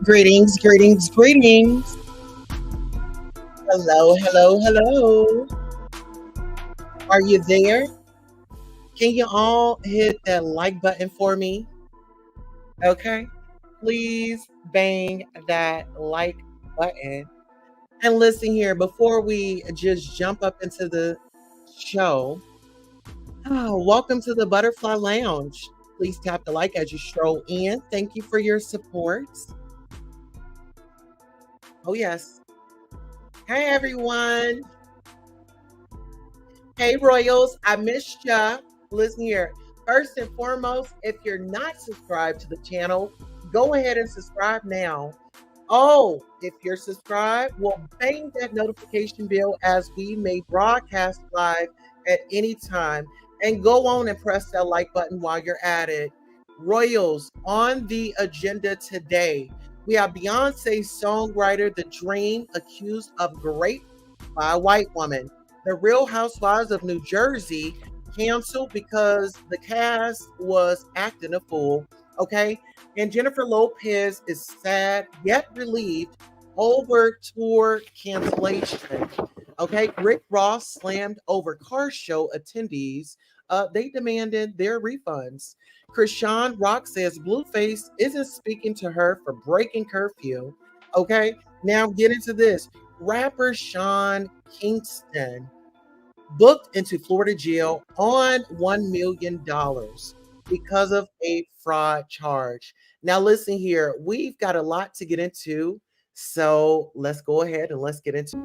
Greetings, greetings, greetings. Hello, hello, hello. Are you there? Can you all hit that like button for me? Okay. Please bang that like button. And listen here, before we just jump up into the show, welcome to the Butterfly Lounge. Please tap the like as you stroll in. Thank you for your support. Oh, yes. Hey, everyone. Hey, Royals, I missed ya. Listen here. First and foremost, if you're not subscribed to the channel, go ahead and subscribe now. Oh, if you're subscribed, well, bang that notification bell as we may broadcast live at any time. And go on and press that like button while you're at it. Royals, on the agenda today, we have Beyonce songwriter The Dream accused of rape by a white woman. The Real Housewives of New Jersey canceled because the cast was acting a fool. Okay. And Jennifer Lopez is sad yet relieved over tour cancellation. Okay. Rick Ross slammed over car show attendees. They demanded their refunds. Krishan Rock says Blueface isn't speaking to her for breaking curfew. Okay. Now get into this. Rapper Sean Kingston booked into Florida jail on $1 million because of a fraud charge. Now, listen here, we've got a lot to get into. So let's go ahead and let's get into.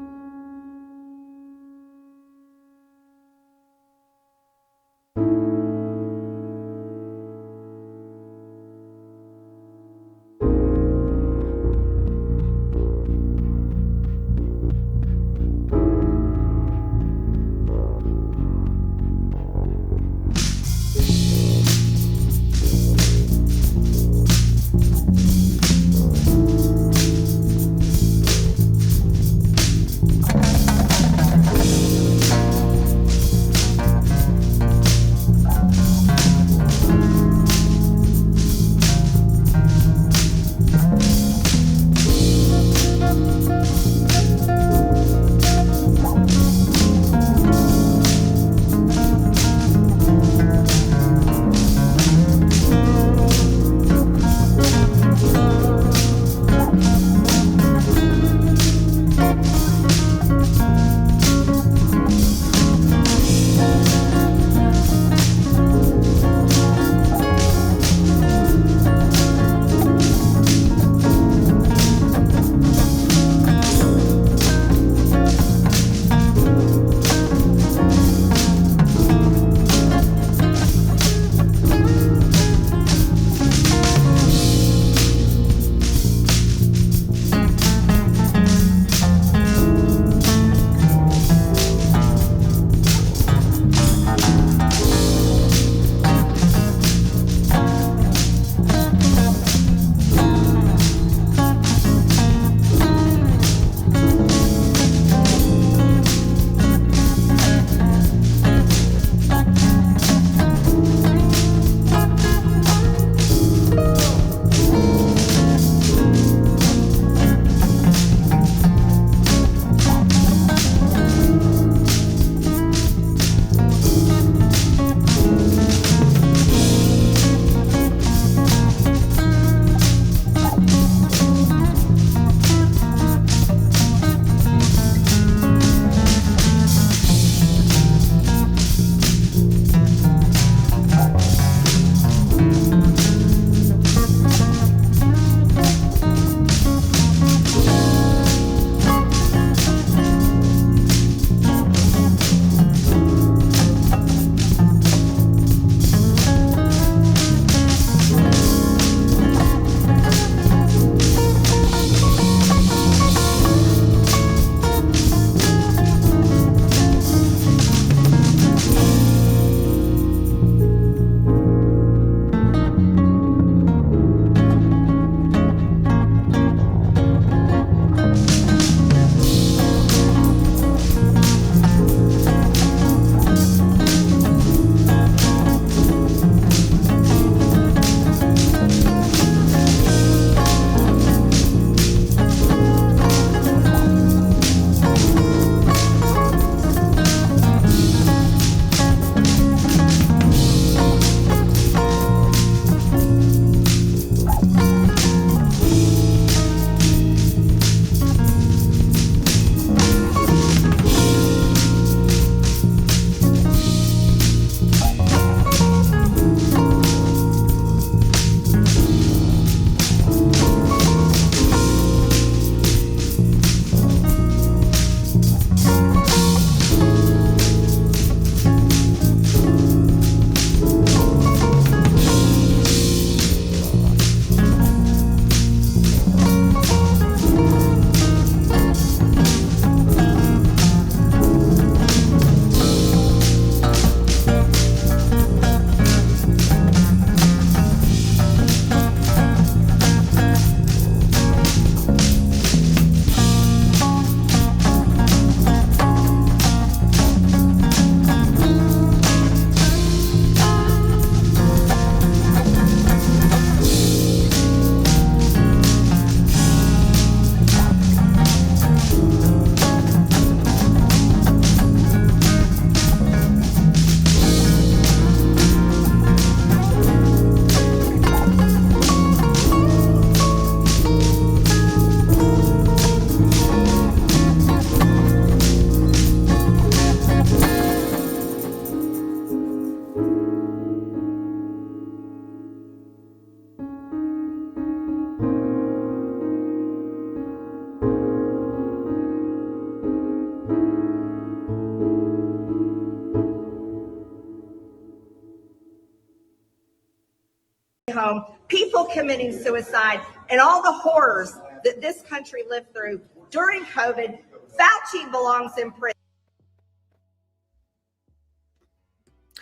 people committing suicide, and all the horrors that this country lived through during COVID, Fauci belongs in prison.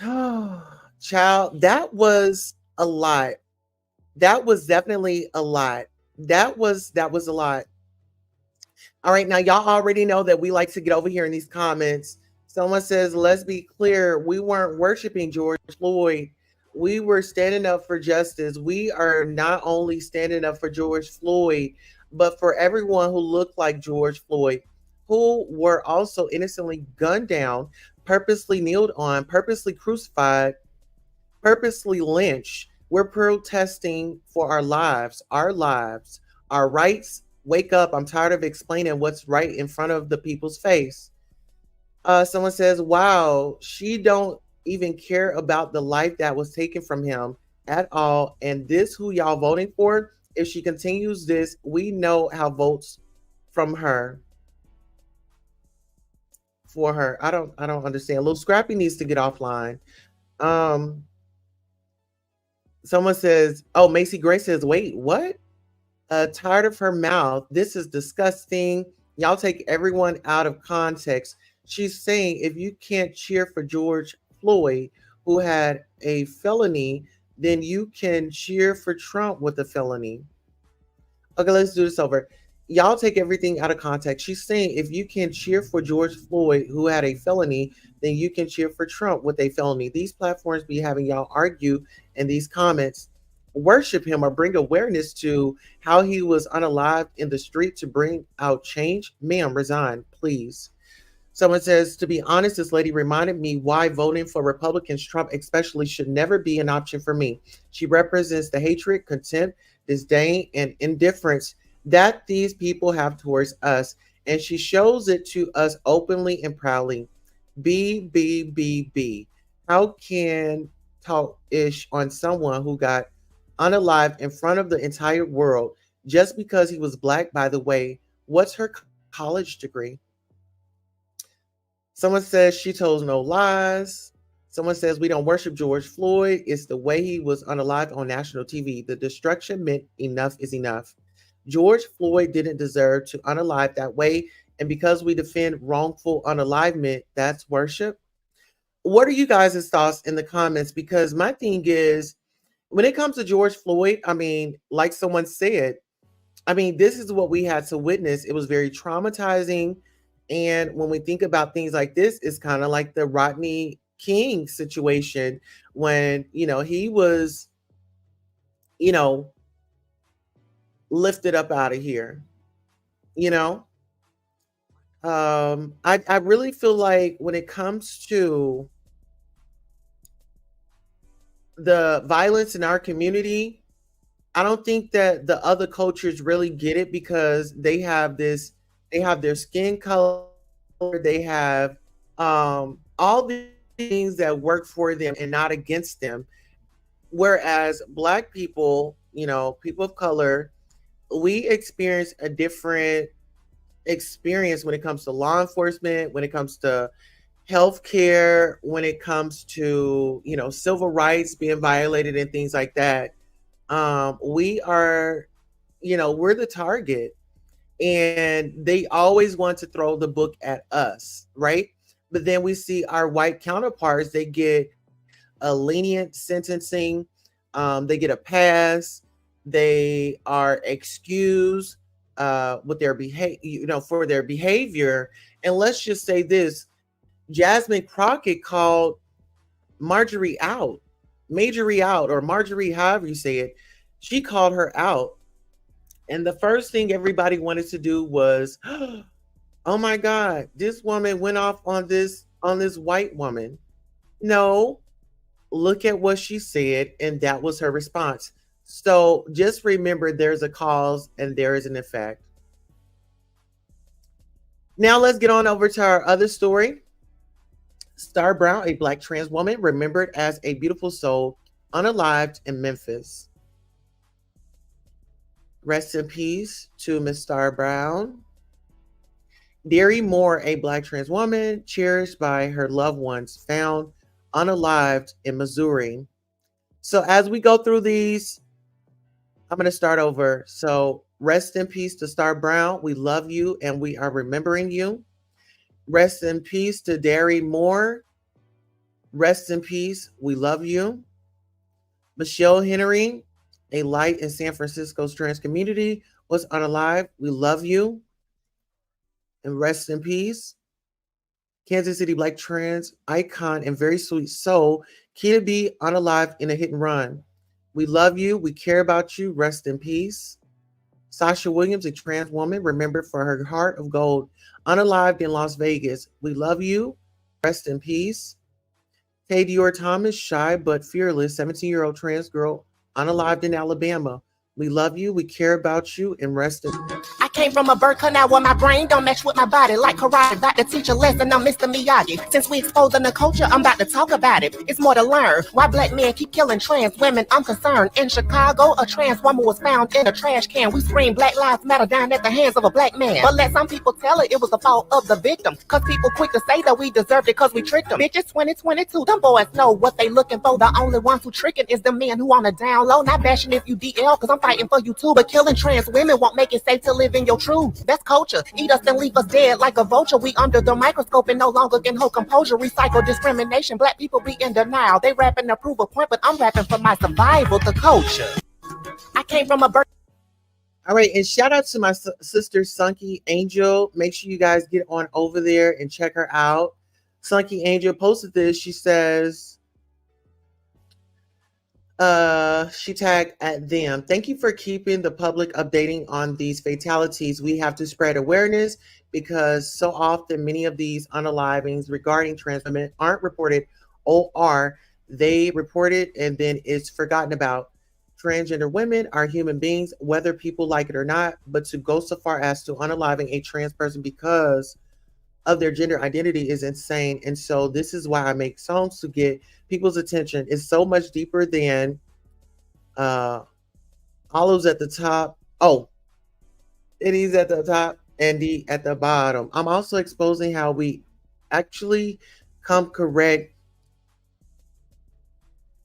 Oh, child, that was a lot. That was definitely a lot. That was a lot. All right, now y'all already know that we like to get over here in these comments. Someone says, let's be clear, we weren't worshiping George Floyd. We were standing up for justice. We are not only standing up for George Floyd, but for everyone who looked like George Floyd, who were also innocently gunned down, purposely kneeled on, purposely crucified, purposely lynched. We're protesting for our lives, our rights. Wake up. I'm tired of explaining what's right in front of the people's face. Someone says, wow, she don't even care about the life that was taken from him at all. And this who y'all voting for? If she continues this, we know how votes from her for her. I don't understand. Little Scrappy needs to get offline. Um, Someone says, oh, Macy Gray says, wait, what? Tired of her mouth. This is disgusting. Y'all take everyone out of context. She's saying if you can't cheer for George Floyd, who had a felony, then you can cheer for Trump with a felony. Okay, let's do this over. Y'all take everything out of context. She's saying if you can cheer for George Floyd, who had a felony, then you can cheer for Trump with a felony. These platforms be having y'all argue in these comments, worship him or bring awareness to how he was unalived in the street to bring out change. Ma'am, resign, please. Someone says, to be honest, this lady reminded me why voting for Republicans, Trump especially, should never be an option for me. She represents the hatred, contempt, disdain, and indifference that these people have towards us. And she shows it to us openly and proudly. B. How can talk ish on someone who got unalived in front of the entire world just because he was black? By the way, what's her college degree? Someone says she tells no lies. Someone says we don't worship George Floyd. It's the way he was unalived on national TV. The destruction meant enough is enough. George Floyd didn't deserve to unalive that way. And because we defend wrongful unalivement, that's worship. What are you guys' thoughts in the comments? Because my thing is, when it comes to George Floyd, I mean, like someone said, I mean, this is what we had to witness. It was very traumatizing. And when we think about things like this, it's kind of like the Rodney King situation when, he was, you know, lifted up out of here, you know? I really feel like when it comes to the violence in our community, I don't think that the other cultures really get it because they have their skin color, they have all these things that work for them and not against them. Whereas Black people, people of color, we experience a different experience when it comes to law enforcement, when it comes to healthcare, when it comes to, civil rights being violated and things like that. We are, we're the target, and they always want to throw the book at us, right? But then we see our white counterparts, they get a lenient sentencing, they get a pass, they are excused with their behavior, for their behavior. And let's just say this: Jasmine Crockett called Marjorie out, Majorie out, or Marjorie, however you say it. She called her out. And the first thing everybody wanted to do was, oh my God, this woman went off on this white woman. No, look at what she said, and that was her response. So just remember, there's a cause and there is an effect. Now let's get on over to our other story. Star Brown, a Black trans woman, remembered as a beautiful soul, unalived in Memphis. Rest in peace to Miss Star Brown. Deary Moore, a Black trans woman, cherished by her loved ones, found unalived in Missouri. So as we go through these, I'm going to start over. So rest in peace to Star Brown. We love you and we are remembering you. Rest in peace to Derry Moore. Rest in peace. We love you. Michelle Henry, a light in San Francisco's trans community, was unalive. We love you and rest in peace. Kansas City Black trans icon and very sweet soul, Kita B, unalive in a hit and run. We love you. We care about you. Rest in peace. Sasha Williams, a trans woman, remembered for her heart of gold, unalived in Las Vegas. We love you. Rest in peace. Tay Dior Thomas, shy but fearless, 17-year-old trans girl, unalived in Alabama. We love you, we care about you, and rest in. I came from a birth canal where my brain don't match with my body. Like karate, about to teach a lesson, I'm Mr. Miyagi. Since we exposing the culture, I'm about to talk about it. It's more to learn. Why black men keep killing trans women, I'm concerned. In Chicago, a trans woman was found in a trash can. We scream Black Lives Matter down at the hands of a black man. But let some people tell it was the fault of the victim. Cause people quick to say that we deserved it cause we tricked them. Bitches 2022, them boys know what they looking for. The only ones who tricking is the men who on the down low. Not bashing if you DL cause I'm fighting for you too. But killing trans women won't make it safe to live in your truth. That's culture. Eat us and leave us dead like a vulture. We under the microscope and no longer can hold composure. Recycle discrimination. Black people be in denial. They rapping to prove a point, but I'm rapping for my survival, the culture. I came from a birth. All right, and shout out to my sister Sunky Angel. Make sure you guys get on over there and check her out. Sunky Angel posted this. She says, she tagged at them. Thank you for keeping the public updating on these fatalities. We have to spread awareness because so often many of these unalivings regarding trans women aren't reported or they report it and then it's forgotten about. Transgender women are human beings, whether people like it or not, but to go so far as to unaliving a trans person because of their gender identity is insane. And so this is why I make songs to get people's attention. It's so much deeper than olives at the top. Oh, it is at the top and the at the bottom. I'm also exposing how we actually come correct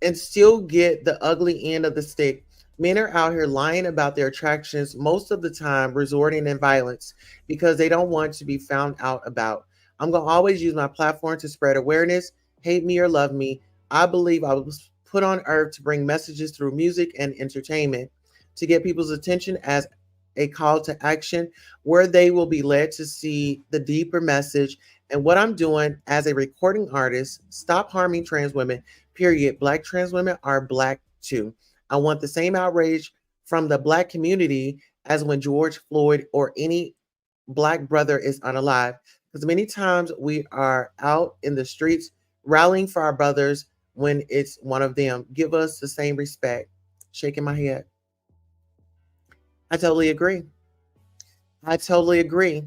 and still get the ugly end of the stick. Men are out here lying about their attractions, most of the time resorting in violence because they don't want to be found out about. I'm going to always use my platform to spread awareness, hate me or love me. I believe I was put on earth to bring messages through music and entertainment, to get people's attention as a call to action where they will be led to see the deeper message. And what I'm doing as a recording artist, stop harming trans women, period. Black trans women are Black too. I want the same outrage from the Black community as when George Floyd or any Black brother is unalive. Because many times we are out in the streets rallying for our brothers when it's one of them. Give us the same respect. Shaking my head. I totally agree. I totally agree.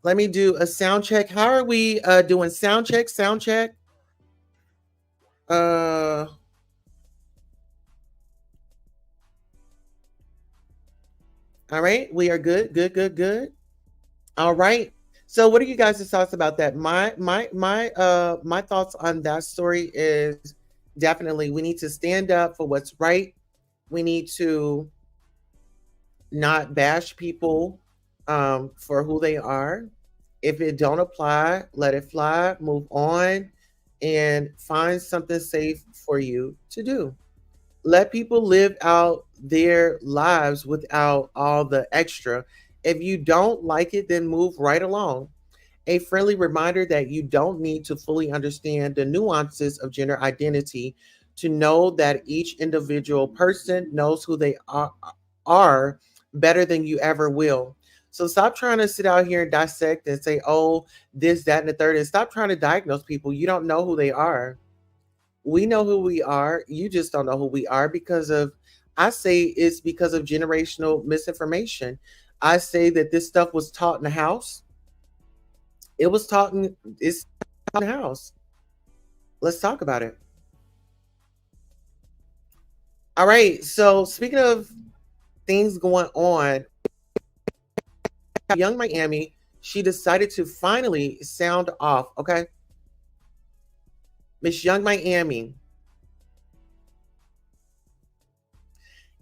Let me do a sound check. How are we doing? Sound check, sound check. All right, we are good, good, good, good. All right. So what are you guys' thoughts about that? My thoughts on that story is definitely we need to stand up for what's right. We need to not bash people for who they are. If it don't apply, let it fly, move on, and find something safe for you to do. Let people live out their lives without all the extra. If you don't like it, then move right along. A friendly reminder that you don't need to fully understand the nuances of gender identity to know that each individual person knows who they are better than you ever will. So stop trying to sit out here and dissect and say, oh, this, that, and the third, and stop trying to diagnose people. You don't know who they are. We know who we are. You just don't know who we are because of, I say it's because of generational misinformation. I say that this stuff was taught in the house. It was taught in, it's taught in the house. Let's talk about it. All right. So speaking of things going on, Young Miami, she decided to finally sound off. Okay. Miss Young Miami.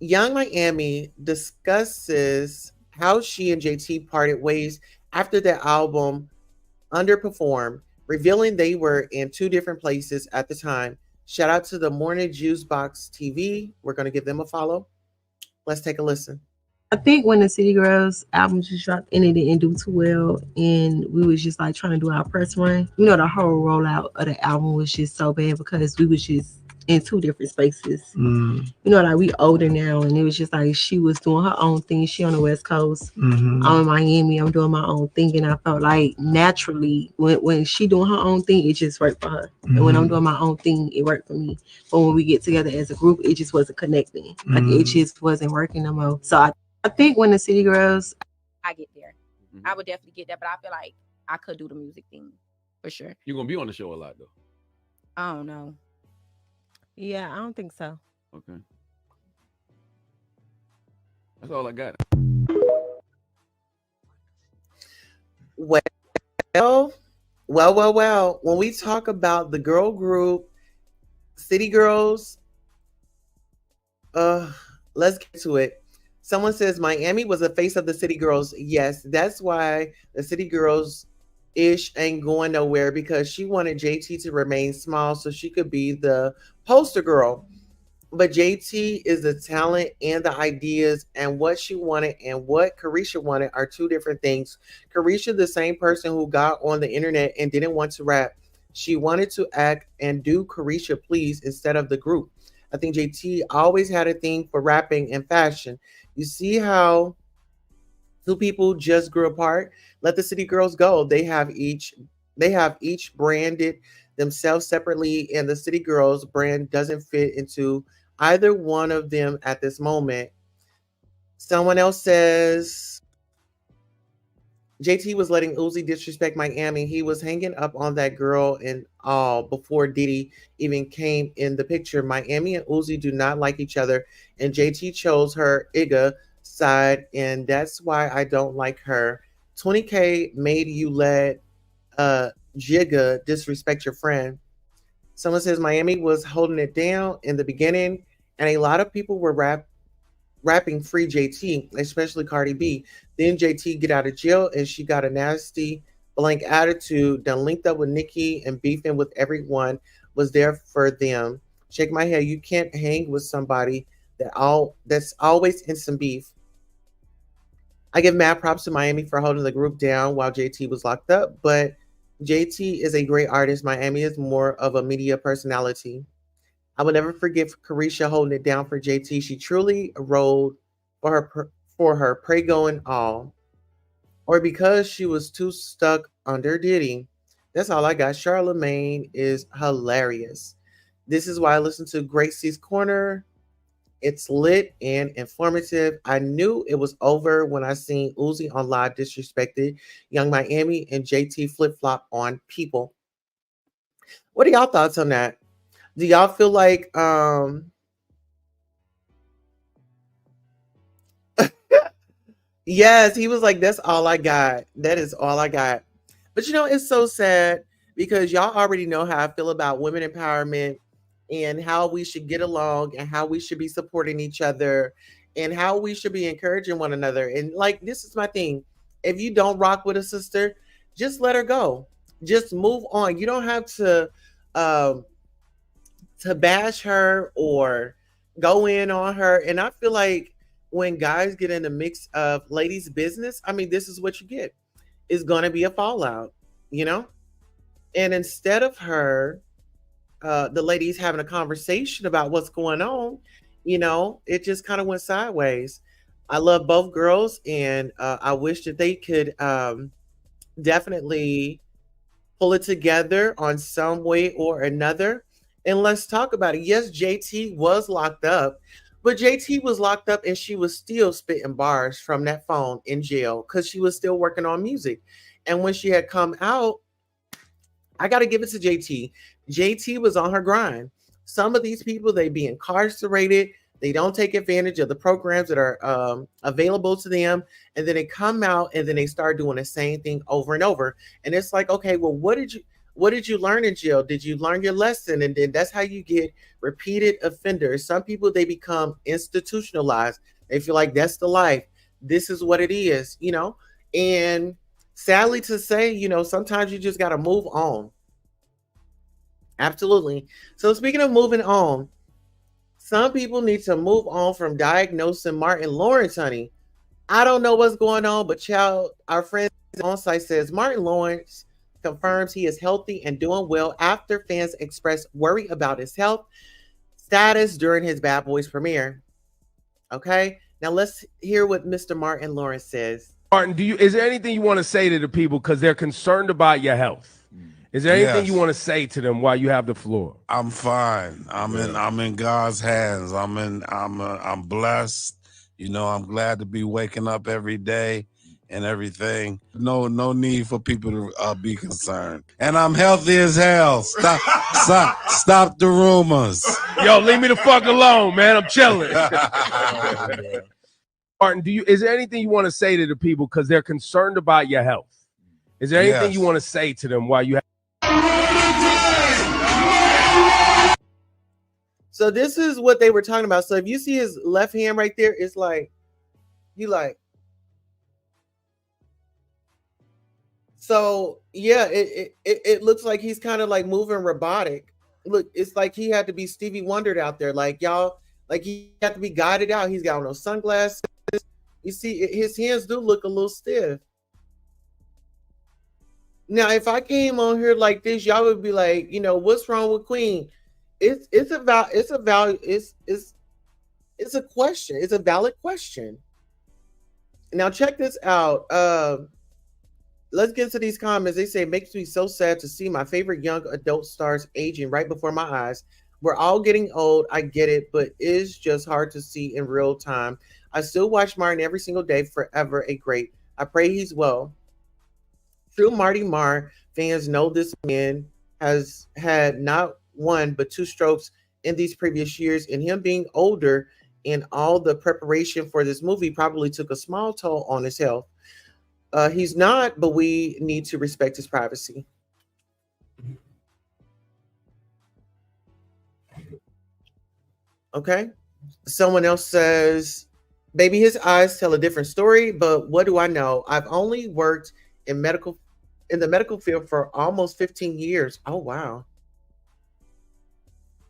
Young Miami discusses how she and JT parted ways after their album underperformed, revealing they were in two different places at the time. Shout out to the Morning Juice Box TV. We're going to give them a follow. Let's take a listen. I think when the City Girls album just dropped and it didn't do too well, and we was just like trying to do our press run, the whole rollout of the album was just so bad because we was just in two different spaces. Like we older now, and it was just like she was doing her own thing. She on the West Coast, I'm in Miami, I'm doing my own thing, and I felt like naturally when she doing her own thing, it just worked for her, and when I'm doing my own thing, it worked for me. But when we get together as a group, it just wasn't connecting. Like it just wasn't working no more. So I think when the City Girls, I get there. I would definitely get there, but I feel like I could do the music thing for sure. You're gonna be on the show a lot though. I don't know. yeah, I don't think so. Okay. That's all I got. Well. When we talk about the girl group, City Girls, let's get to it. Someone says Miami was the face of the City Girls. Yes, that's why the City Girls ish ain't going nowhere, because she wanted JT to remain small so she could be the poster girl. But JT is the talent and the ideas, and what she wanted and what Carisha wanted are two different things. Carisha, the same person who got on the internet and didn't want to rap. She wanted to act and do Carisha Please instead of the group. I think JT always had a thing for rapping and fashion. You see how two people just grew apart? Let the City Girls go. They have each branded themselves separately, and the City Girls brand doesn't fit into either one of them at this moment. Someone else says JT was letting Uzi disrespect Miami. He was hanging up on that girl and all before Diddy even came in the picture. Miami and Uzi do not like each other, and JT chose her Iga side, and that's why I don't like her. 20K made you let Jigga disrespect your friend. Someone says Miami was holding it down in the beginning, and a lot of people were rapping free JT, especially Cardi B. Then JT get out of jail, and she got a nasty blank attitude, done linked up with Nicki and beefing with everyone, was there for them. Shake my head. You can't hang with somebody that's always in some beef. I give mad props to Miami for holding the group down while JT was locked up, but JT is a great artist. Miami is more of a media personality. I will never forget Carisha holding it down for JT. She truly rode for her pray going all, or because she was too stuck under Diddy. That's all I got. Charlemagne is hilarious. This is why I listen to Gracie's Corner. It's lit and informative. I knew it was over when I seen Uzi on live disrespected Young Miami and JT flip flop on people. What are y'all thoughts on that? Do y'all feel like yes, he was like, that's all I got. That is all I got. But it's so sad because y'all already know how I feel about women empowerment and how we should get along and how we should be supporting each other and how we should be encouraging one another. And like, this is my thing. If you don't rock with a sister, just let her go. Just move on. You don't have to bash her or go in on her. And I feel like when guys get in the mix of ladies' business, I mean, this is what you get. It's going to be a fallout, And instead of her, the ladies having a conversation about what's going on, it just kind of went sideways. I love both girls, and I wish that they could definitely pull it together on some way or another. And let's talk about it. Yes, JT was locked up, but JT was locked up and she was still spitting bars from that phone in jail because she was still working on music. And when she had come out, I got to give it to JT. JT was on her grind. Some of these people, they be incarcerated. They don't take advantage of the programs that are available to them. And then they come out and then they start doing the same thing over and over. And it's like, okay, well, what did you, What did you learn in jail? Did you learn your lesson? And then that's how you get repeated offenders. Some people, they become institutionalized. They feel like that's the life. This is what it is, you know? And sadly to say, you know, sometimes you just got to move on. Absolutely. So speaking of moving on, some people need to move on from diagnosing Martin Lawrence, honey. I don't know what's going on, but child, our friend on site says Martin Lawrence confirms he is healthy and doing well after fans expressed worry about his health status during his Bad Boys premiere. Okay, now let's hear what Mr. Martin Lawrence says. Martin, is there anything you want to say to the people because they're concerned about your health? Is there anything you want to say to them while you have the floor? I'm fine. I'm in God's hands. I'm blessed. You know, I'm glad to be waking up every day and everything. No need for people to be concerned. And I'm healthy as hell. Stop the rumors. Yo, leave me the fuck alone, man. I'm chilling. Martin, is there anything you want to say to the people because they're concerned about your health? Is there anything you want to say to them while you have? So this is what they were talking about. So if you see his left hand right there, it's like, so yeah, it looks like he's kind of like moving robotic. Look, it's like he had to be Stevie Wondered out there. Like y'all, like he had to be guided out. He's got no sunglasses. You see, his hands do look a little stiff. Now, if I came on here like this, y'all would be like, you know, what's wrong with Queen? It's a question. It's a valid question. Now check this out. Let's get to these comments. They say, it makes me so sad to see my favorite young adult stars aging right before my eyes. We're all getting old. I get it, but it's just hard to see in real time. I still watch Martin every single day. Forever a great. I pray he's well. True Marty Marr fans know this man has had not one but two strokes in these previous years, and him being older and all the preparation for this movie probably took a small toll on his health. He's not, but we need to respect his privacy. Okay. Someone else says, baby, his eyes tell a different story, but what do I know? I've only worked in the medical field for almost 15 years. Oh, wow.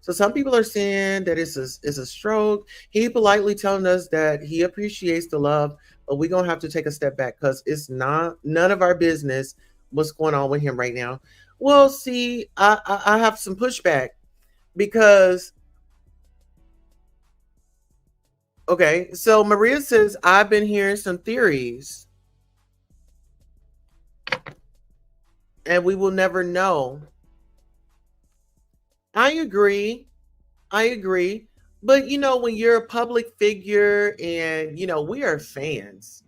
So some people are saying that it's a stroke. He politely telling us that he appreciates the love, but we're going to have to take a step back because it's none of our business what's going on with him right now. Well, see, I have some pushback because, okay, so Maria says, I've been hearing some theories and we will never know. I agree. But, you know, when you're a public figure and, you know, we are fans.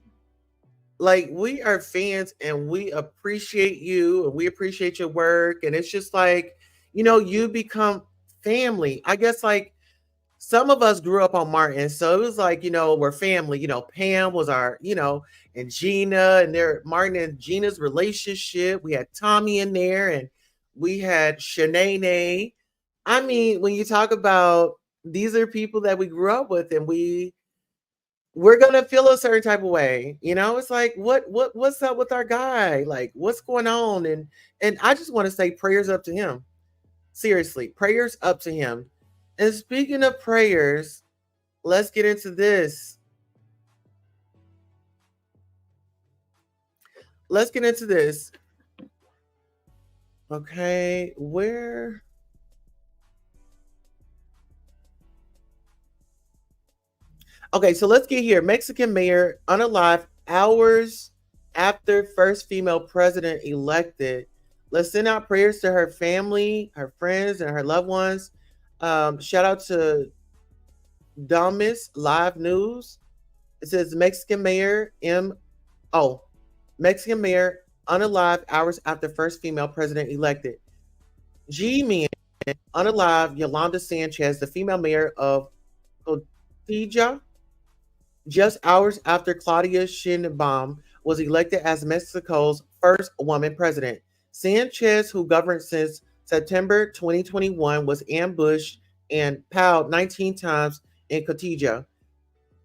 Like, we are fans and we appreciate you and we appreciate your work. And it's just like, you know, you become family. I guess, like, some of us grew up on Martin. So it was like, you know, we're family. You know, Pam was our, you know, and Gina and Martin and Gina's relationship. We had Tommy in there and we had Shanae. I mean, when you talk about these are people that we grew up with and we're gonna feel a certain type of way, you know. It's like what's up with our guy? Like, what's going on? And I just want to say prayers up to him. Seriously, prayers up to him. And speaking of prayers, let's get into this. Okay, where? Okay, so let's get here. Mexican mayor unalive hours after first female president elected. Let's send out prayers to her family, her friends, and her loved ones. Shout out to Damas Live News. It says Mexican mayor unalive hours after first female president elected. G-Men unalive Yolanda Sanchez, the female mayor of Cotija, just hours after Claudia Sheinbaum was elected as Mexico's first woman president. Sanchez, who governed since September 2021, was ambushed and POW'd 19 times in Kotija,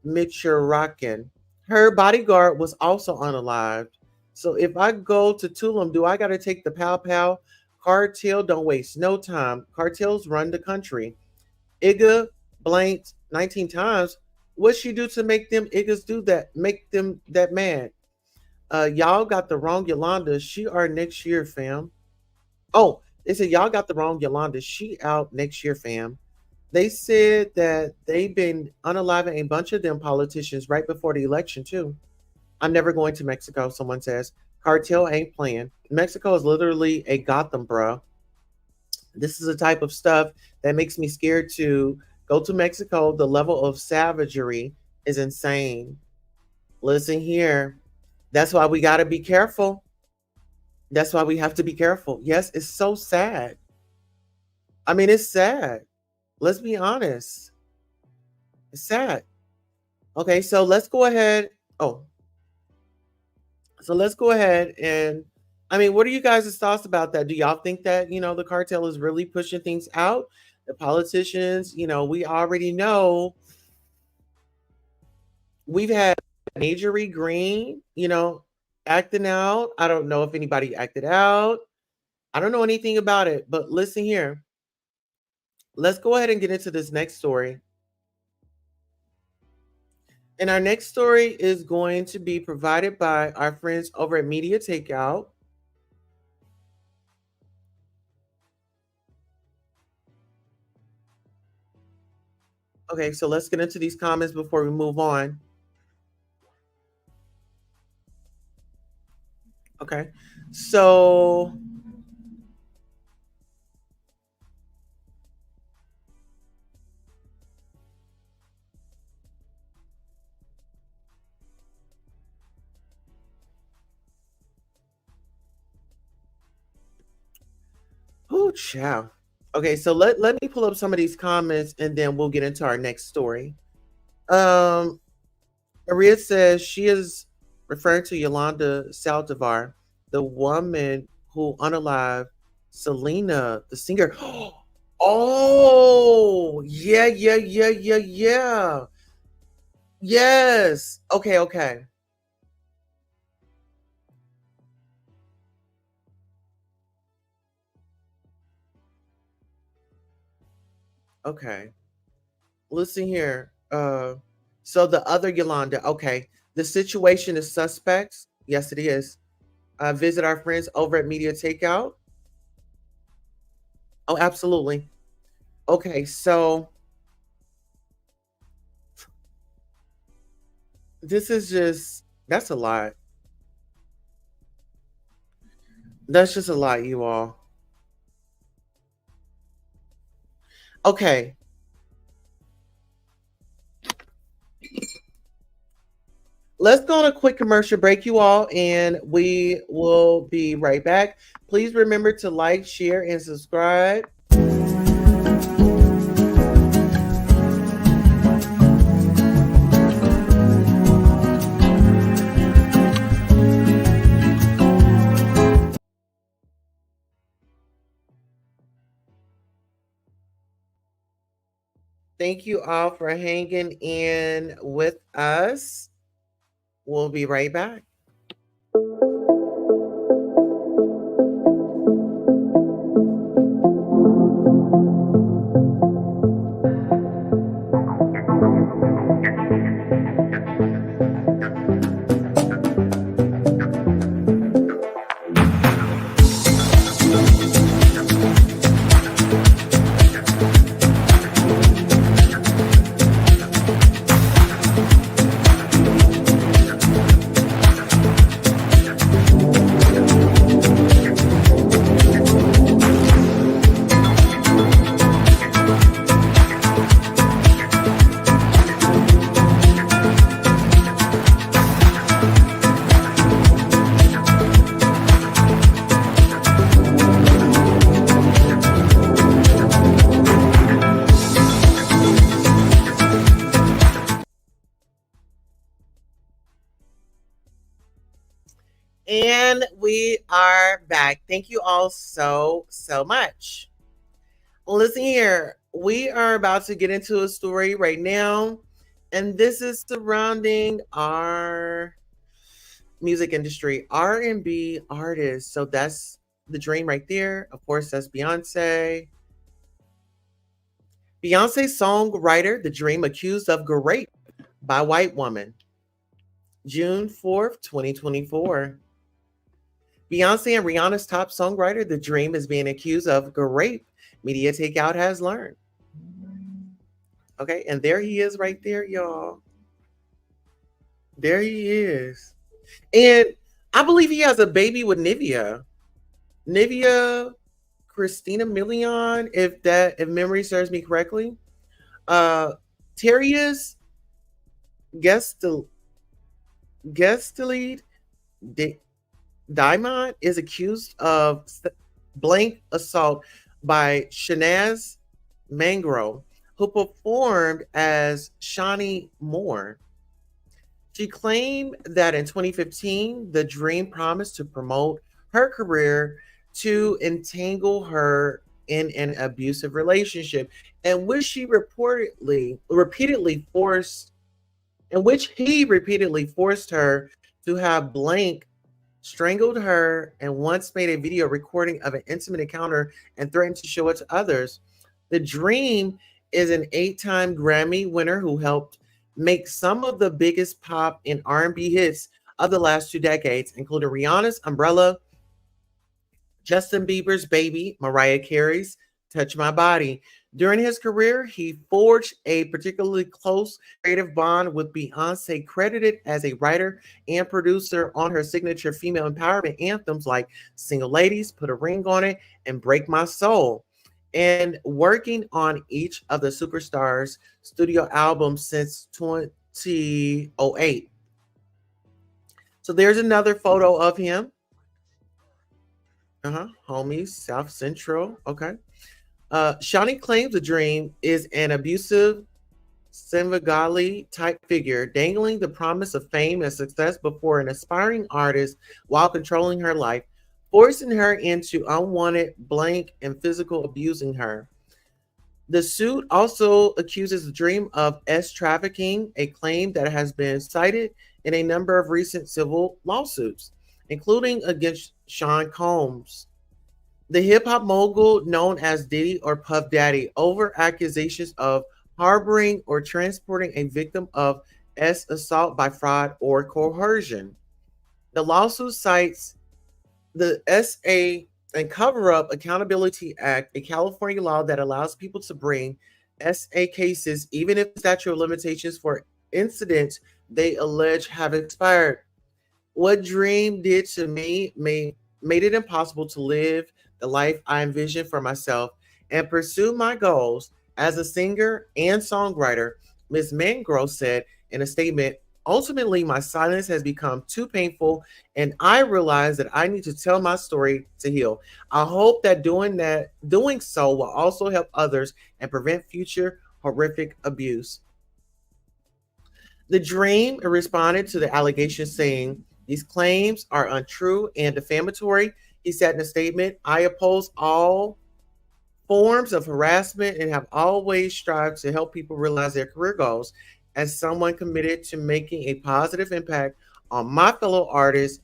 Michoacan. Her bodyguard was also unalived. So if I go to Tulum, do I got to take the pow pow? Cartel don't waste no time. Cartels run the country. Iga blanked 19 times. What she do to make them Igas do that? Make them that mad? Y'all got the wrong Yolanda. She are next year, fam. Oh, they said y'all got the wrong Yolanda. She out next year, fam. They said that they've been unaliving a bunch of them politicians right before the election, too. I'm never going to Mexico, someone says. Cartel ain't playing. Mexico is literally a Gotham, bro. This is the type of stuff that makes me scared to go to Mexico. The level of savagery is insane. Listen here. That's why we got to be careful. That's why we have to be careful. Yes, it's so sad. I mean, it's sad. Let's be honest. It's sad. Okay, so let's go ahead. So let's go ahead and, I mean, what are you guys' thoughts about that? Do y'all think that, the cartel is really pushing things out? The politicians, we already know we've had Majorie Green, acting out. I don't know if anybody acted out. I don't know anything about it, but listen here. Let's go ahead and get into this next story. And our next story is going to be provided by our friends over at Media Takeout. Okay, so let's get into these comments before we move on. Okay, so oh, chow. Okay, so let me pull up some of these comments and then we'll get into our next story. Maria says she is referring to Yolanda Saldivar, the woman who unalived Selena, the singer. Oh, yeah. Yes. Okay. Okay. Listen here. So the other Yolanda, okay. The situation is suspects. Yes, it is. Visit our friends over at Media Takeout. Oh, absolutely. Okay, so this is that's a lot. That's just a lot, you all. Okay. Let's go on a quick commercial break, you all, and we will be right back. Please remember to like, share, and subscribe. Thank you all for hanging in with us. We'll be right back. And we are back. Thank you all so much. Listen here. We are about to get into a story right now, and this is surrounding our music industry, R&B artists. So that's the dream right there. Of course, that's Beyonce. Beyonce songwriter, The Dream, accused of rape by white woman. June 4th, 2024. Beyonce and Rihanna's top songwriter, The Dream, is being accused of rape, Media Takeout has learned. Okay, and there he is right there, y'all. There he is. And I believe he has a baby with Nivea. Christina Milian, if memory serves me correctly. Terrius Gestelide Diamond is accused of blank assault by Shanaz Mangro, who performed as Shawnee Moore. She claimed that in 2015, The Dream promised to promote her career to entangle her in an abusive relationship, in which he repeatedly forced her to have blank strangled her, and once made a video recording of an intimate encounter and threatened to show it to others. The Dream is an 8-time Grammy winner who helped make some of the biggest pop and R&B hits of the last 2 decades, including Rihanna's Umbrella, Justin Bieber's Baby, Mariah Carey's Touch My Body. During his career, he forged a particularly close creative bond with Beyonce, credited as a writer and producer on her signature female empowerment anthems like Single Ladies, Put a Ring on It, and Break My Soul, and working on each of the superstars' studio albums since 2008. So there's another photo of him. Homies, South Central. Okay. Shawnee claims The Dream is an abusive Svengali type figure, dangling the promise of fame and success before an aspiring artist while controlling her life, forcing her into unwanted blank and physical abusing her. The suit also accuses The Dream of trafficking, a claim that has been cited in a number of recent civil lawsuits, including against Sean Combs, the hip-hop mogul known as Diddy or Puff Daddy, over accusations of harboring or transporting a victim of assault by fraud or coercion. The lawsuit cites the SA and Cover-Up Accountability Act, a California law that allows people to bring SA cases even if the statute of limitations for incidents they allege have expired. What Dream did to me made it impossible to live the life I envisioned for myself and pursue my goals as a singer and songwriter, Ms. Mangro said in a statement. Ultimately, my silence has become too painful, and I realize that I need to tell my story to heal. I hope that doing so will also help others and prevent future horrific abuse. The Dream responded to the allegations, saying, "These claims are untrue and defamatory." He said in a statement, "I oppose all forms of harassment and have always strived to help people realize their career goals. As someone committed to making a positive impact on my fellow artists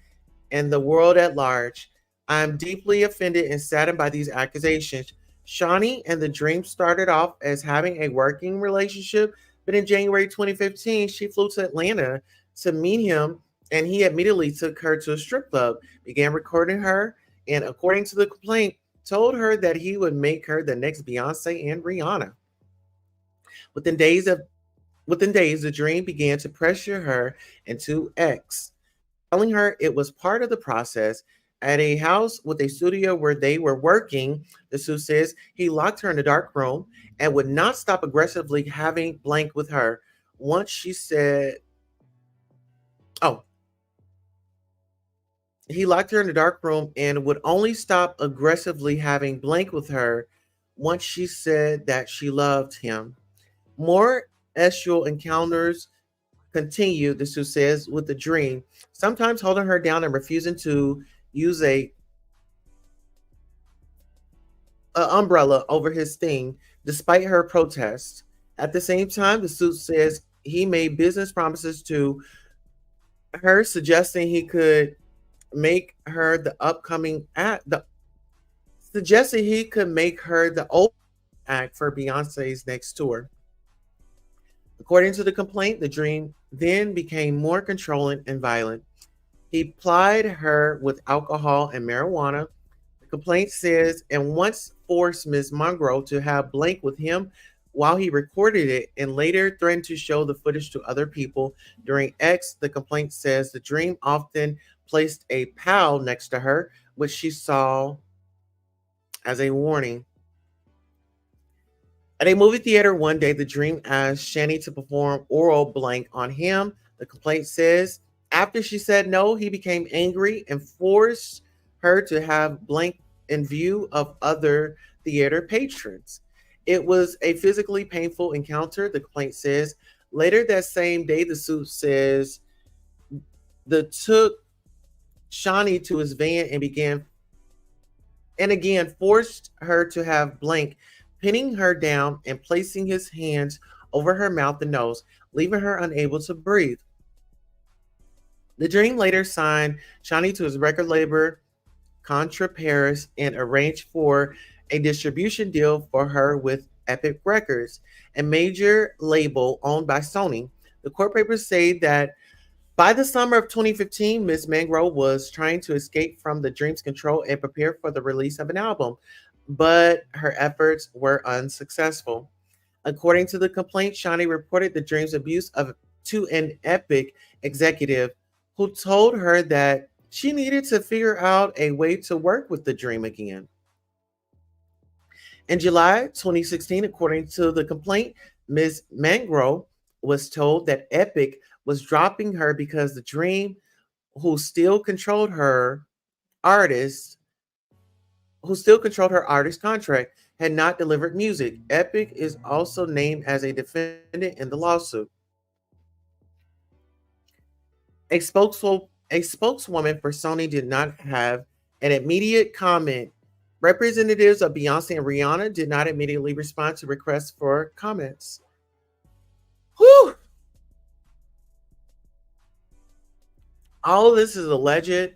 and the world at large, I am deeply offended and saddened by these accusations." Shawnee and The Dream started off as having a working relationship, but in January 2015, she flew to Atlanta to meet him, and he immediately took her to a strip club, began recording her, and according to the complaint, told her that he would make her the next Beyonce and Rihanna. Within days, The Dream began to pressure her into X, telling her it was part of the process. At a house with a studio where they were working, the suit says he locked her in a dark room and would not stop aggressively having blank with her. Once she said, he locked her in a dark room and would only stop aggressively having blank with her once she said that she loved him. More sexual encounters continued, the suit says, with the dream, sometimes holding her down and refusing to use a umbrella over his thing, despite her protests. At the same time, the suit says he made business promises to her, suggesting he could make her the upcoming act. Suggesting he could make her the opening act for Beyonce's next tour. According to the complaint, the dream then became more controlling and violent. He plied her with alcohol and marijuana. The complaint says, and once forced Ms. Monroe to have blank with him while he recorded it, and later threatened to show the footage to other people. During X, the complaint says the dream often placed a pal next to her, which she saw as a warning. At a movie theater one day, the dream asked Shani to perform oral blank on him. The complaint says after she said no, he became angry and forced her to have blank in view of other theater patrons. It was a physically painful encounter, the complaint says. Later that same day, the suit says the took Shani to his van and again forced her to have blank, pinning her down and placing his hands over her mouth and nose, leaving her unable to breathe. The dream later signed Shani to his record label, Contra Paris, and arranged for a distribution deal for her with Epic Records, a major label owned by Sony. The court papers say that by the summer of 2015, Ms. Monroe was trying to escape from the dream's control and prepare for the release of an album, but her efforts were unsuccessful. According to the complaint, Shani reported the dream's abuse to an Epic executive who told her that she needed to figure out a way to work with the dream again. In July 2016, according to the complaint, Ms. Monroe was told that Epic was dropping her because the dream, who still controlled her artist contract, had not delivered music. Epic is also named as a defendant in the lawsuit. A spokeswoman for Sony did not have an immediate comment. Representatives of Beyonce and Rihanna did not immediately respond to requests for comments. Whew! All of this is alleged.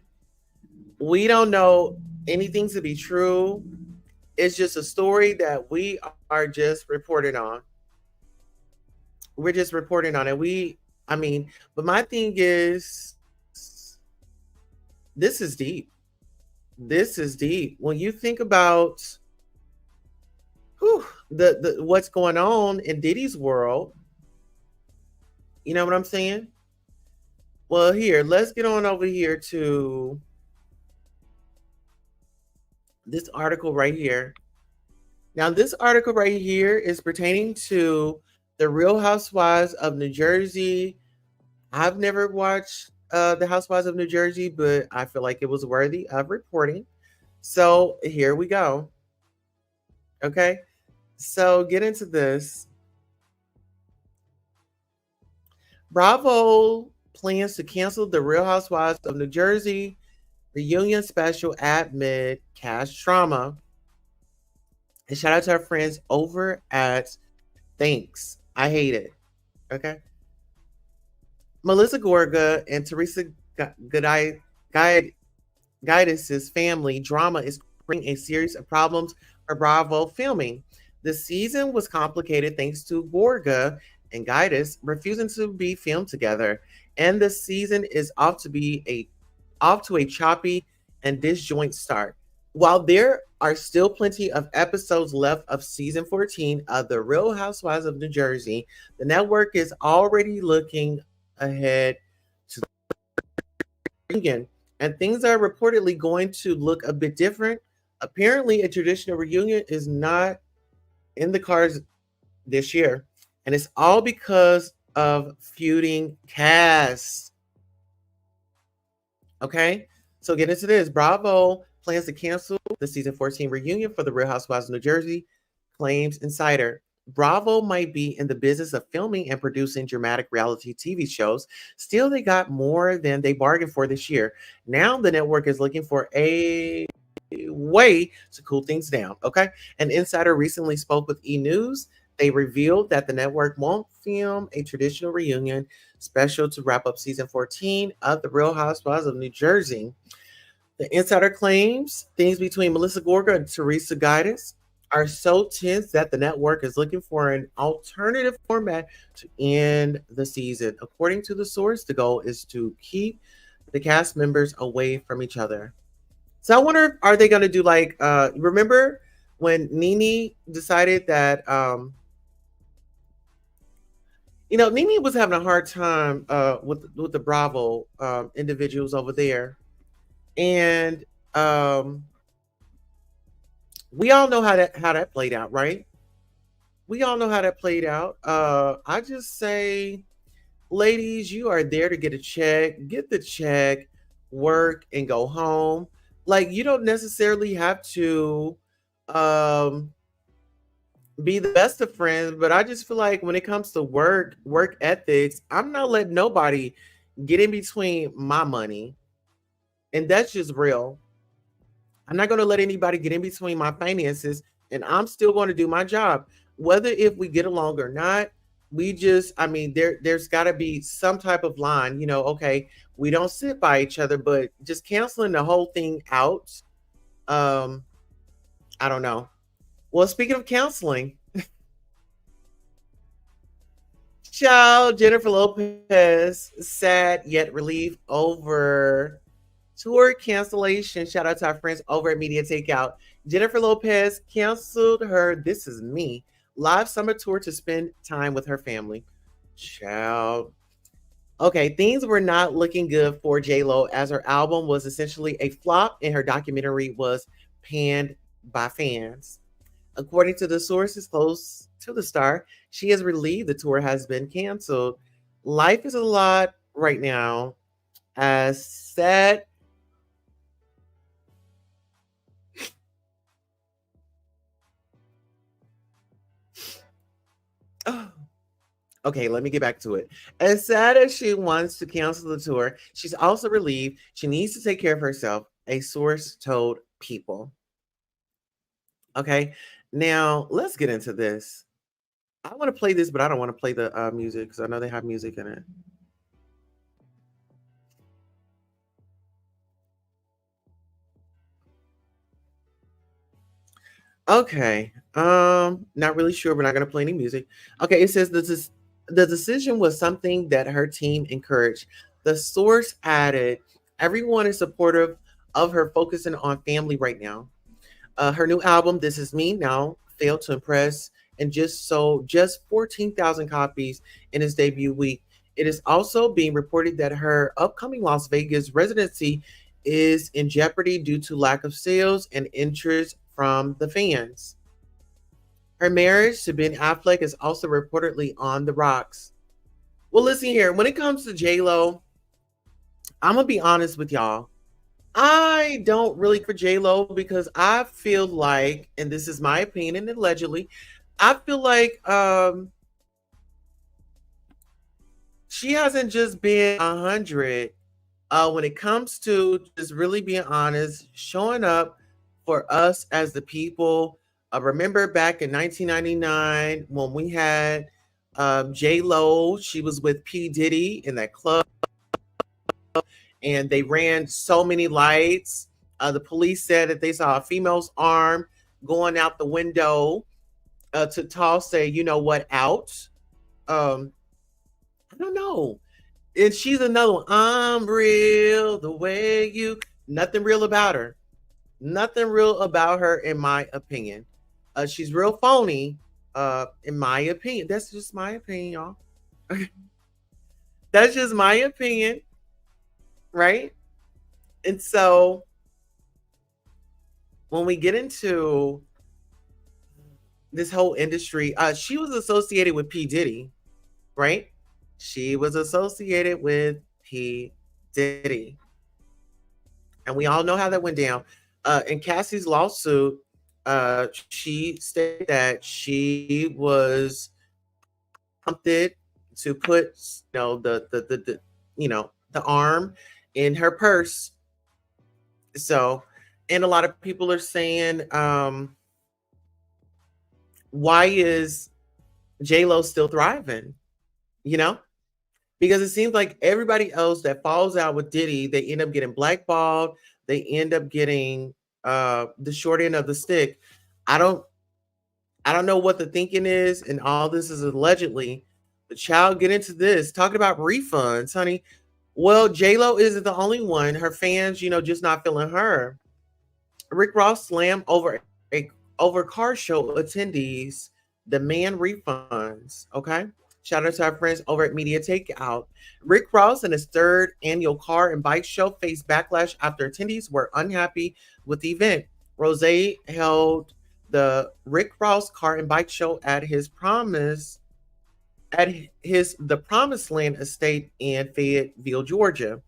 We don't know anything to be true. It's just a story that we are just reporting on. We're just reporting on it. But my thing is, this is deep. This is deep. When you think about the what's going on in Diddy's world, you know what I'm saying? Well, here, let's get on over here to this article right here. Now, this article right here is pertaining to the Real Housewives of New Jersey. I've never watched the Housewives of New Jersey, but I feel like it was worthy of reporting. So here we go. Okay, so get into this. Bravo plans to cancel the Real Housewives of New Jersey reunion special amid cash trauma. And shout out to our friends over at Thanks. I hate it. Okay. Melissa Gorga and Teresa Giudice's family drama is bringing a series of problems for Bravo filming. The season was complicated thanks to Gorga and Giudice refusing to be filmed together, and the season is off to a choppy and disjoint start. While there are still plenty of episodes left of season 14 of The Real Housewives of New Jersey, the network is already looking ahead to the reunion, and things are reportedly going to look a bit different. Apparently, a traditional reunion is not in the cards this year, and it's all because of feuding cast. Okay, so get into this. Bravo plans to cancel the season 14 reunion for The Real Housewives of New Jersey, claims Insider. Bravo might be in the business of filming and producing dramatic reality TV shows. Still, they got more than they bargained for this year. Now, the network is looking for a way to cool things down. Okay. An insider recently spoke with E! News. They revealed that the network won't film a traditional reunion special to wrap up season 14 of The Real Housewives of New Jersey. The insider claims things between Melissa Gorga and Teresa Giudice are so tense that the network is looking for an alternative format to end the season. According to the source, the goal is to keep the cast members away from each other. So I wonder, are they going to do like, remember when Nene decided that, Nene was having a hard time with the Bravo individuals over there. And we all know how that played out, right? We all know how that played out. I just say, ladies, you are there to get a check, get the check, work, and go home. Like you don't necessarily have to um, be the best of friends, but I just feel like when it comes to work ethics, I'm not letting nobody get in between my money, and that's just real. I'm not going to let anybody get in between my finances, and I'm still going to do my job. Whether if we get along or not, I mean, there's got to be some type of line, okay, we don't sit by each other, but just canceling the whole thing out, um, I don't know. Well, speaking of counseling, child Jennifer Lopez sad yet relieved over tour cancellation. Shout out to our friends over at Media Takeout. Jennifer Lopez canceled her This Is Me live summer tour to spend time with her family. Child. Okay, things were not looking good for J-Lo as her album was essentially a flop and her documentary was panned by fans. According to the sources close to the star, she is relieved the tour has been canceled. Life is a lot right now. As said, okay, let me get back to it. As sad as she wants to cancel the tour, she's also relieved she needs to take care of herself, a source told People. Okay, now let's get into this. I want to play this, but I don't want to play the music because I know they have music in it. Okay. Not really sure. We're not gonna play any music. Okay, it says the decision was something that her team encouraged. The source added, everyone is supportive of her focusing on family right now. Her new album, This Is Me Now, failed to impress and just sold just 14,000 copies in its debut week. It is also being reported that her upcoming Las Vegas residency is in jeopardy due to lack of sales and interest from the fans. Her marriage to Ben Affleck is also reportedly on the rocks. Well, listen here. When it comes to J Lo, I'm gonna be honest with y'all. I don't really for J Lo because I feel like, and this is my opinion, and allegedly, I feel like she hasn't just been 100 when it comes to just really being honest, showing up for us as the people. Remember back in 1999 when we had J Lo, she was with P Diddy in that club, and they ran so many lights. The police said that they saw a female's arm going out the window to toss a, you know what, out. I don't know. And she's another one. I'm real the way you. Nothing real about her. Nothing real about her, in my opinion. She's real phony, in my opinion. That's just my opinion, y'all. That's just my opinion, right? And so when we get into this whole industry, she was associated with P. Diddy, right? She was associated with P. Diddy. And we all know how that went down. In Cassie's lawsuit, she stated that she was prompted to put, the arm in her purse. So, and a lot of people are saying, why is J Lo still thriving? You know, because it seems like everybody else that falls out with Diddy, they end up getting blackballed. They end up getting the short end of the stick. I don't I don't know what the thinking is, and all this is allegedly. But child, get into this. Talking about refunds, honey. Well, J Lo isn't the only one. Her fans, just not feeling her. Rick Ross slammed a over car show attendees demand refunds. Okay. Shout out to our friends over at Media Takeout. Rick Ross and his third annual car and bike show faced backlash after attendees were unhappy with the event. Rose held the Rick Ross car and bike show at his the Promised Land estate in Fayetteville, Georgia,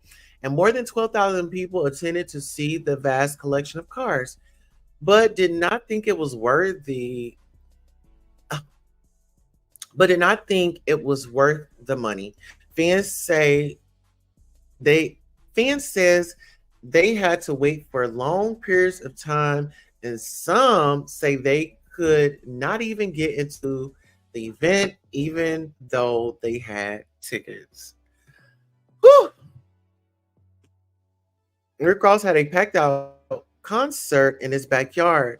and more than 12,000 people attended to see the vast collection of cars, but did not think it was worthy. But did not think it was worth the money. Fans say they fans says they had to wait for long periods of time, and some say they could not even get into the event even though they had tickets. Whew. Rick Ross had a packed out concert in his backyard.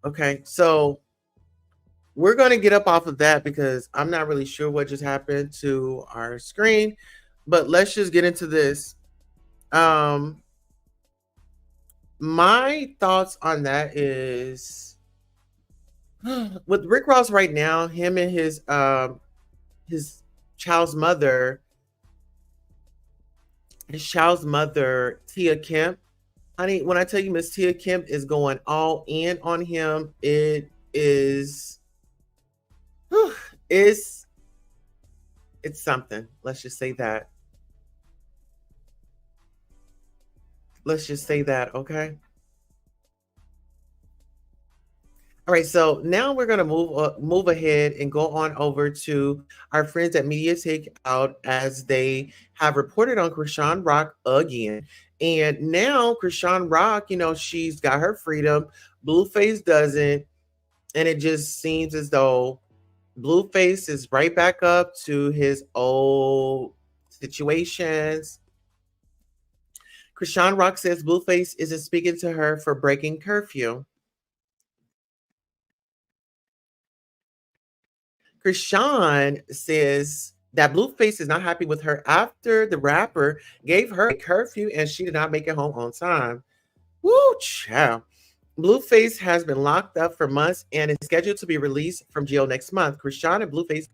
Okay, so we're going to get up off of that because I'm not really sure what just happened to our screen, but let's just get into this. Um, my thoughts on that is with Rick Ross right now, him and his child's mother, Tia Kemp. Honey, when I tell you Miss Tia Kemp is going all in on him, it is it's something. Let's just say that. Let's just say that, okay? All right, so now we're gonna move ahead and go on over to our friends at Media Takeout as they have reported on Krishan Rock again. And now Krishan Rock, she's got her freedom. Blueface doesn't, and it just seems as though Blueface is right back up to his old situations. Krishan Rock says Blueface isn't speaking to her for breaking curfew. Krishan says that Blueface is not happy with her after the rapper gave her a curfew and she did not make it home on time. Woo, child. Blueface has been locked up for months and is scheduled to be released from jail next month. Krishan and Blueface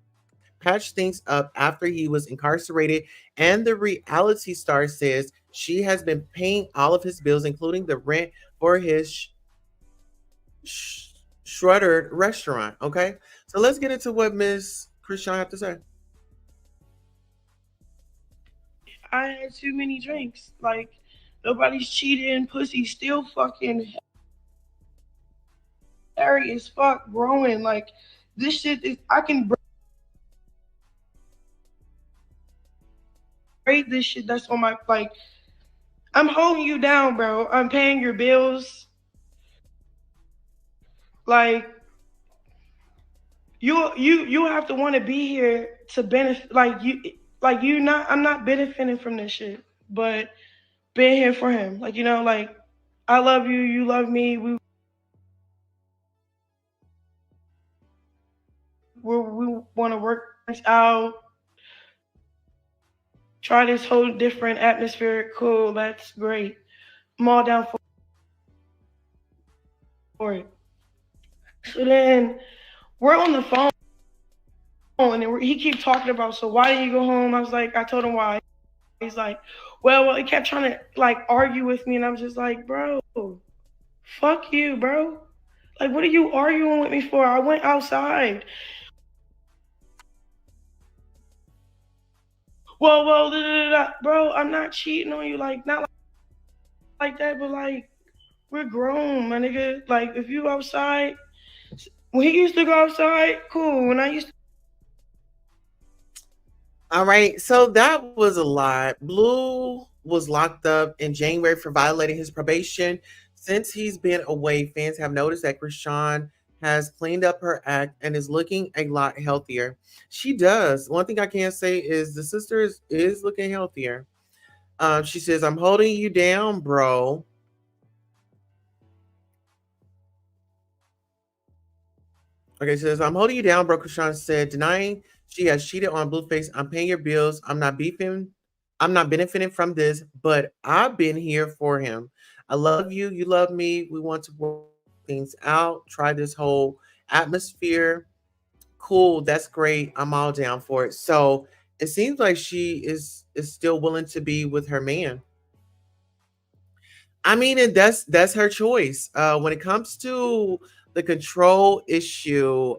patched things up after he was incarcerated, and the reality star says she has been paying all of his bills, including the rent for his shuttered restaurant. Okay, so let's get into what Miss Krishan had to say. I had too many drinks. Like, nobody's cheating. Pussy still fucking hairy as fuck, growing. Like, this shit is, I can break this shit that's on my, like, I'm holding you down, bro. I'm paying your bills. Like, you have to want to be here to benefit. I'm not benefiting from this shit, but being here for him. Like, like, I love you, you love me. We want to work this out. Try this whole different atmosphere. Cool, that's great. I'm all down for it. So then we're on the phone, and then he keep talking about, so why didn't you go home? I told him why. He's like, well, he kept trying to like argue with me, and I'm just like, bro, fuck you, bro. Like, what are you arguing with me for? I went outside. well, bro, I'm not cheating on you, like not like that, but like we're grown, my nigga. Like if you outside, when he used to go outside, cool. When I used to All right, so that was a lot. Blue was locked up in January for violating his probation. Since he's been away, fans have noticed that Krishan has cleaned up her act and is looking a lot healthier. She does. One thing I can say is the sister is looking healthier. She says, "I'm holding you down, bro." Okay, she says, "I'm holding you down, bro." Krishan said, denying she has cheated on Blueface. "I'm paying your bills. I'm not beefing. I'm not benefiting from this, but I've been here for him. I love you. You love me. We want to work things out. Try this whole atmosphere. Cool. That's great. I'm all down for it." So it seems like she is still willing to be with her man. I mean, and that's her choice. When it comes to the control issue,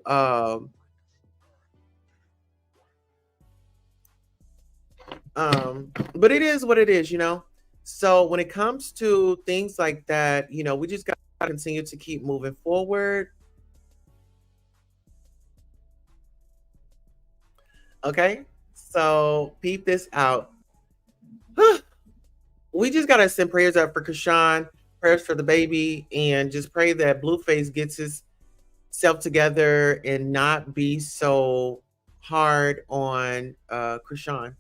but it is what it is, you know. So when it comes to things like that, you know, we just got to continue to keep moving forward. Okay, so peep this out. We just gotta send prayers up for Kashawn, prayers for the baby, and just pray that Blueface gets his self together and not be so hard on Krishan.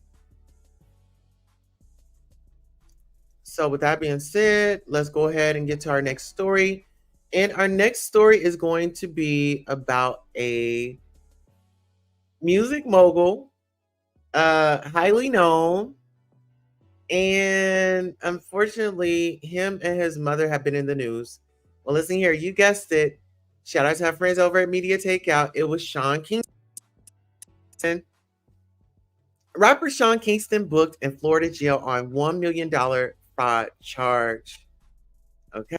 So with that being said, let's go ahead and get to our next story. And our next story is going to be about a music mogul, highly known, and unfortunately, him and his mother have been in the news. Well, listen here, you guessed it. Shout out to our friends over at Media Takeout. It was Sean Kingston. Rapper Sean Kingston booked in Florida jail on $1 million fraud charge. Okay.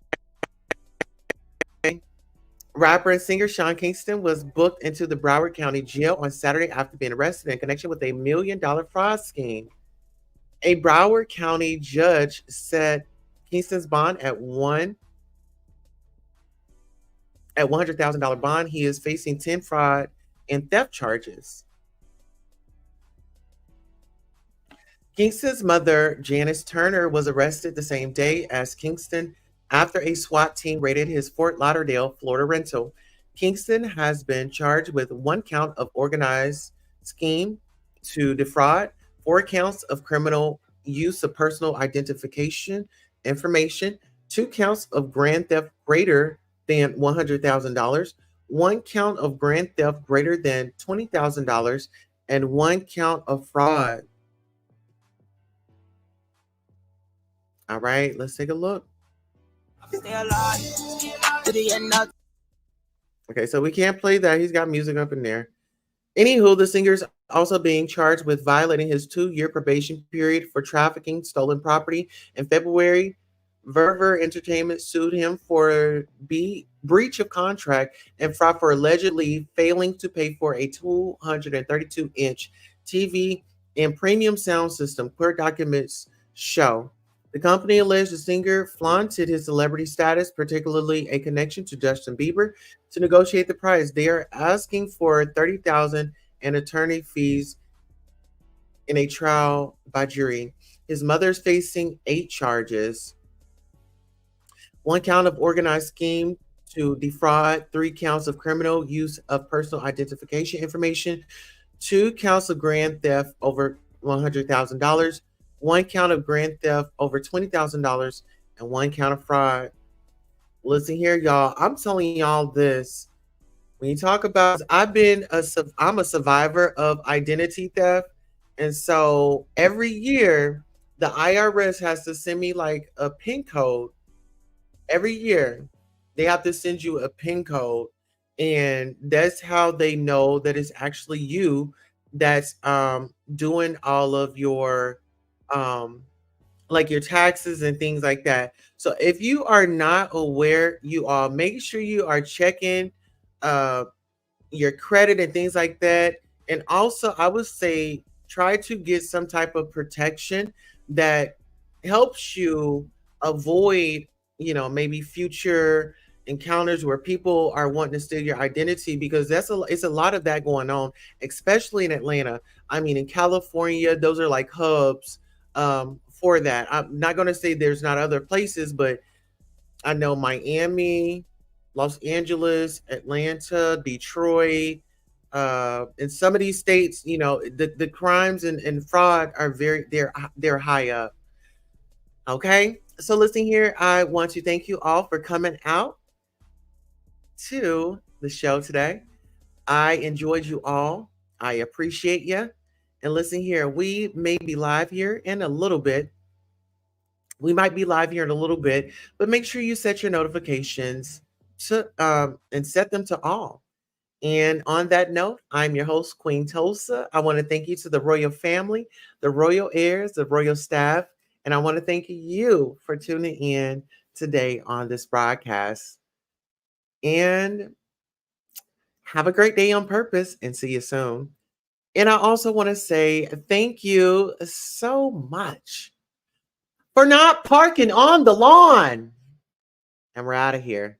Rapper and singer Sean Kingston was booked into the Broward County Jail on Saturday after being arrested in connection with a $1 million fraud scheme. A Broward County judge set Kingston's bond at $100,000 bond. He is facing 10 fraud and theft charges. Kingston's mother, Janice Turner, was arrested the same day as Kingston after a SWAT team raided his Fort Lauderdale, Florida rental. Kingston has been charged with 1 count of organized scheme to defraud, 4 counts of criminal use of personal identification information, 2 counts of grand theft greater than $100,000, 1 count of grand theft greater than $20,000, and 1 count of fraud. All right, let's take a look. Okay, so we can't play that. He's got music up in there. Anywho, the singer's also being charged with violating his 2-year probation period for trafficking stolen property. In February, Verver Entertainment sued him for breach of contract and fraud for allegedly failing to pay for a 232-inch TV and premium sound system, court documents show. The company alleged the singer flaunted his celebrity status, particularly a connection to Justin Bieber, to negotiate the price. They are asking for $30,000 and attorney fees in a trial by jury. His mother is facing 8 charges: 1 count of organized scheme to defraud, 3 counts of criminal use of personal identification information, 2 counts of grand theft over $100,000, 1 count of grand theft over $20,000, and 1 count of fraud. Listen here, y'all. I'm telling y'all this. When you talk about, I'm a survivor of identity theft, and so every year the IRS has to send me like a PIN code. Every year they have to send you a PIN code, and that's how they know that it's actually you that's doing all of your like your taxes and things like that. So if you are not aware, you all make sure you are checking your credit and things like that. And also I would say try to get some type of protection that helps you avoid, maybe future encounters where people are wanting to steal your identity, because it's a lot of that going on, especially in Atlanta. I mean, in California, those are like hubs for that. I'm not going to say there's not other places, but I know Miami, Los Angeles, Atlanta, Detroit, in some of these states, the crimes and fraud are they're high up. Okay. So listen here, I want to thank you all for coming out to the show today. I enjoyed you all. I appreciate you. And listen here, we may be live here in a little bit. We might be live here in a little bit, but make sure you set your notifications to and set them to all. And on that note, I'm your host, Queen Tulsa. I want to thank you to the royal family, the royal heirs, the royal staff, and I want to thank you for tuning in today on this broadcast. And have a great day on purpose, and see you soon. And I also want to say thank you so much for not parking on the lawn. And we're out of here.